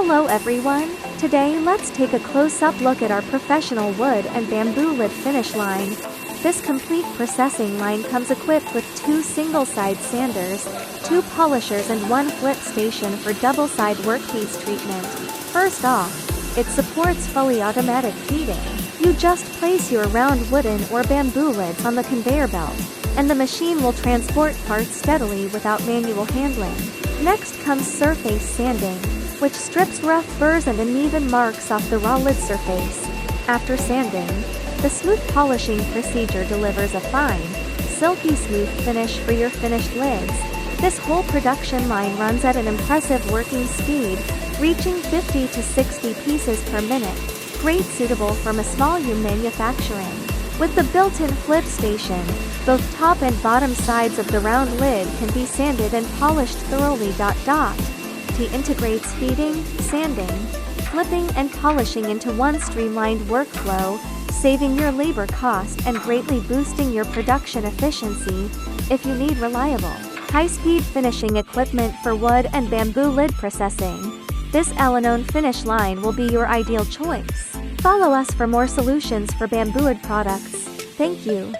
Hello everyone, today let's take a close-up look at our professional wood and bamboo lid finish line. This complete processing line comes equipped with 2 single-side sanders, 2 polishers and 1 flip station for double-side workpiece treatment. First off, it supports fully automatic feeding. You just place your round wooden or bamboo lids on the conveyor belt, and the machine will transport parts steadily without manual handling. Next comes surface sanding, which strips rough burrs and uneven marks off the raw lid surface. After sanding, the smooth polishing procedure delivers a fine, silky smooth finish for your finished lids. This whole production line runs at an impressive working speed, reaching 50 to 60 pieces per minute, great suitable for small manufacturing. With the built-in flip station, both top and bottom sides of the round lid can be sanded and polished thoroughly. It integrates feeding, sanding, flipping and polishing into one streamlined workflow, saving your labor cost and greatly boosting your production efficiency. If you need reliable, high-speed finishing equipment for wood and bamboo lid processing, this Al-Anon finish line will be your ideal choice. Follow us for more solutions for bamboo wood products. Thank you.